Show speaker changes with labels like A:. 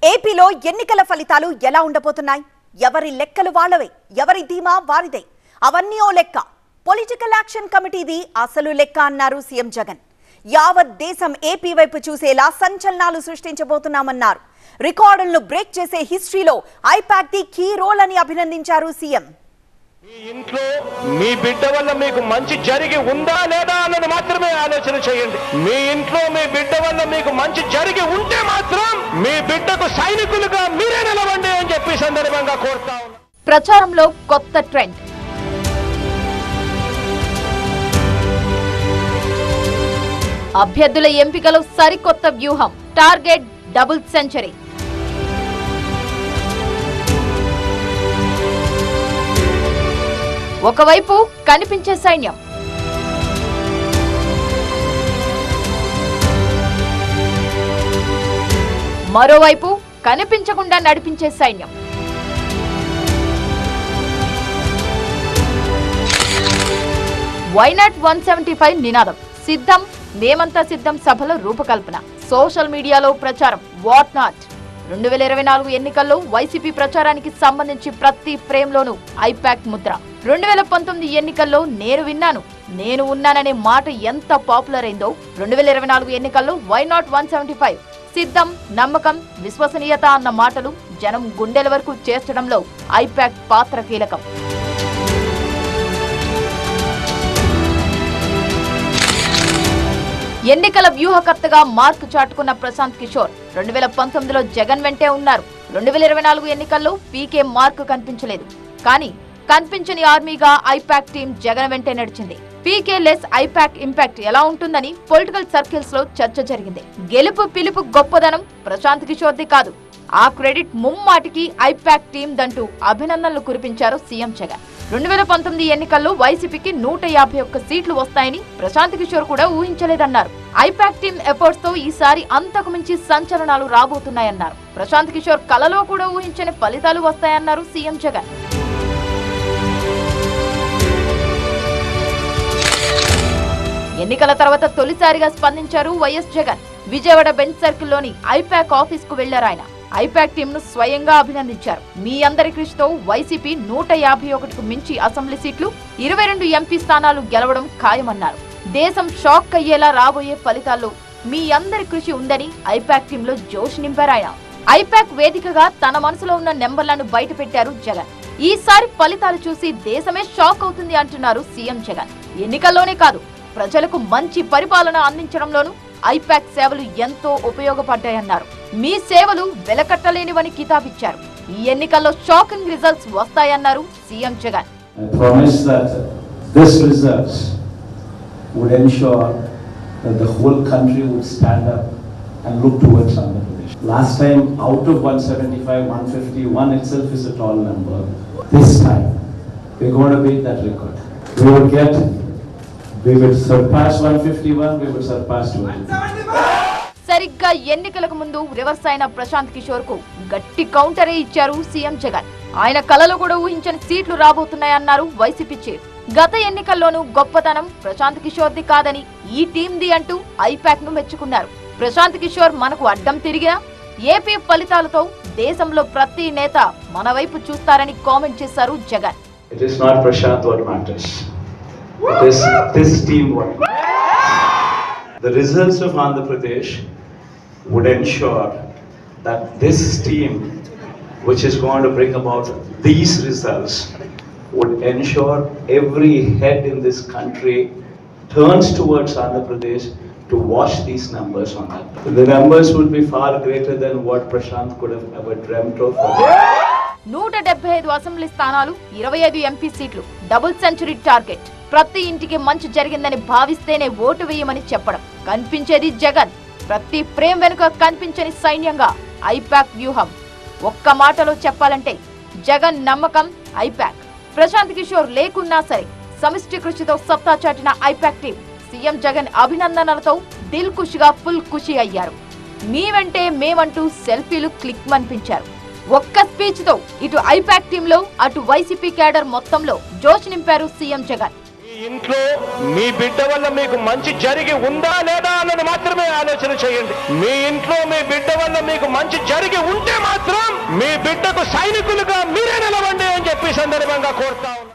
A: ఏపీలో ఎన్నికల ఫలితాలు ఎలా ఉండబోతున్నాయి? ఎవరి లెక్కలు వాళ్ళవే, ఎవరి ధీమా వారిదే. అవన్నీ ఓ లెక్క. పొలిటికల్ యాక్షన్ కమిటీది అసలు లెక్క అన్నారు సీఎం జగన్. యావత్ దేశం ఏపీ వైపు చూసేలా సంచలనాలు సృష్టించబోతున్నామన్నారు. రికార్డులను బ్రేక్ చేసే హిస్టరీలో ఐపాక్ ది కీ రోల్ అని అభినందించారు సీఎం.
B: మీ ఇంట్లో మీ బిడ్డ వల్ల మీకు మంచి జరిగి ఉందా లేదా అన్నది మాత్రమే ఆలోచన చేయండి. మీ ఇంట్లో మీ బిడ్డ వల్ల మీకు మంచి జరిగి ఉంటే మాత్రం మీ బిడ్డకు సైనికులుగా మీరే నిలవండి అని చెప్పి సందర్భంగా కోరుతా ఉన్నా.
C: ప్రచారంలో కొత్త ట్రెండ్. అభ్యర్థుల ఎంపికలో సరికొత్త వ్యూహం. Target double century. ఒకవైపు కనిపించే సైన్యం, మరోవైపు కనిపించకుండా నడిపించే సైన్యం. వైనాట్ 175 నినాదం. సిద్ధం, మేమంతా సిద్ధం సభలో రూపకల్పన. సోషల్ మీడియాలో ప్రచారం. What not. 2024 ఎన్నికల్లో వైసీపీ ప్రచారానికి సంబంధించి ప్రతి ఫ్రేమ్లోనూ ఐపాక్ ముద్ర. 2019 ఎన్నికల్లో నేను విన్నాను, నేను ఉన్నాననే మాట ఎంత పాపులర్ అయిందో 2024 ఎన్నికల్లో వైనాట్ 175 సిద్ధం, నమ్మకం, విశ్వసనీయత అన్న మాటలు జనం గుండెల వరకు చేర్చడంలో ఐపాక్ పాత్ర కీలకం. ఎన్నికల వ్యూహకర్తగా మార్కు చాటుకున్న ప్రశాంత్ కిషోర్ 2019లో జగన్ వెంటే ఉన్నారు. 2024 ఎన్నికల్లో పీకే మార్కు కనిపించలేదు. కానీ కనిపించని ఆర్మీగా ఐపాక్ టీం జగన్ వెంటే నడిచింది. పీకే లెస్ ఐపాక్ ఇంపాక్ట్ ఎలా ఉంటుందని పొలిటికల్ సర్కిల్స్ లో చర్చ జరిగింది. గెలుపు పిలుపు గొప్పదనం ప్రశాంత్ కిషోర్ది కాదు, ఆ క్రెడిట్ ముమ్మాటికి ఐపాక్ టీం దంటూ అభినందనలు కురిపించారు సీఎం జగన్. 2019 ఎన్నికల్లో వైసీపీకి 151 సీట్లు వస్తాయని ప్రశాంత్ కిషోర్ కూడా ఊహించలేదన్నారు. ఐపాక్ టీం ఎఫర్ట్స్ తో ఈసారి అంతకు మించి సంచలనాలు రాబోతున్నాయన్నారు. ప్రశాంత్ కిషోర్ కలలో కూడా ఊహించని ఫలితాలు వస్తాయన్నారు సీఎం జగన్. ఎన్నికల తర్వాత తొలిసారిగా స్పందించారు వైఎస్ జగన్. విజయవాడ బెంచ్ సర్కిల్లోని ఐపాక్ ఆఫీస్ కు వెళ్లారు ఆయన. ఐపాక్ టీం ను స్వయంగా అభినందించారు. మీ అందరి కృషితో వైసీపీ 151కు మించి అసెంబ్లీ సీట్లు, 22 ఎంపీ స్థానాలు గెలవడం ఖాయమన్నారు. దేశం షాక్ అయ్యేలా రాబోయే ఫలితాల్లో మీ అందరి కృషి ఉందని ఐపాక్ టీంలో జోష్ నింపారు ఆయన. ఐపాక్ వేదికగా తన మనసులో ఉన్న నెంబర్లను బయట పెట్టారు జగన్. ఈసారి ఫలితాలు చూసి దేశమే షాక్ అవుతుంది అంటున్నారు సీఎం జగన్. ఎన్నికల్లోనే కాదు, ప్రజలకు మంచి పరిపాలన అందించడంలోనూ ఐపాక్ సేవలు ఎంతో ఉపయోగపడ్డాయన్నారు. మీ సేవలు వెలకట్టలేనివని కితాబిచ్చారు. ఈ ఎన్నికల్లో షాకింగ్ రిజల్ట్స్ వస్తాయన్నారు CM Jagan.
D: I promise that this results would ensure that the whole country would stand up and look towards Andhra Pradesh. Last time out of 175, 150, one itself is a tall number. This time we're going to beat that record. We would surpass 151, we would surpass 200.
C: సరిగ్గా ఎన్నికలకు ముందు reverse అయిన ప్రశాంత్ కిషోర్ కు గట్టి కౌంటరే ఇచ్చారు CM Jagan. ఆయన కలలో కూడా ఊహించని సీట్లు రాబోతున్నాయన్నారు వైసీపీ చీఫ్. గత ఎన్నికల్లోనూ గొప్పతనం ప్రశాంత్ కిషోర్ది కాదని ఈ టీంది అంటూ ఐపాక్ ను మెచ్చుకున్నారు. ప్రశాంత్ కిషోర్ మనకు అడ్డం తిరిగినా ఏపీ ఫలితాలతో దేశంలో ప్రతి నేత మన వైపు చూస్తారని కామెంట్ చేశారు Jagan.
D: It is not Prashant what matters. It is this team what matters. The results of Andhra Pradesh would ensure that this team, which is going to bring about these results, would ensure every head in this country turns towards Andhra Pradesh to watch these numbers on that. The numbers would be far greater than what Prashant could have ever dreamt of.
C: 175 assembly స్థానాలు, 25 MP సీట్లు, double century target. ప్రతి ఇంటికి మంచి జరిగిందని భావిస్తేనే vote వేయమని చెప్పడం. కనిపించేది జగన్. ప్రతి ఫ్రేమ్ వెనుక కనిపించని సైన్యంగా ఐపాక్ వ్యూహం. ఒక్క మాటలో చెప్పాలంటే జగన్ నమ్మకం ఐపాక్. ప్రశాంత్ కిషోర్ లేకున్నా సరే సమిష్టి కృషితో సత్తా చాటిన ఐపాక్ టీం సీఎం జగన్ అభినందనలతో దిల్ ఖుషిగా ఫుల్ ఖుషి అయ్యారు. మీ వెంటే మేమంటూ సెల్ఫీలు క్లిక్ అనిపించారు. ఒక్క స్పీచ్ తో ఇటు ఐపాక్ టీంలో అటు వైసీపీ క్యాడర్ మొత్తంలో జోష్ నింపారు సీఎం జగన్.
B: ఈ ఇంట్లో మీ బిడ్డ వల్ల మీకు మంచి జరిగి ఉందా లేదా అన్నది మాత్రమే ఆలోచన చేయండి. మీ ఇంట్లో మీ బిడ్డ వల్ల మీకు మంచి జరిగి ఉంటే మాత్రం మీ బిడ్డకు సైనికులుగా మీరే నిలవండి అని చెప్పి సందర్భంగా కోరుతా ఉన్నాను.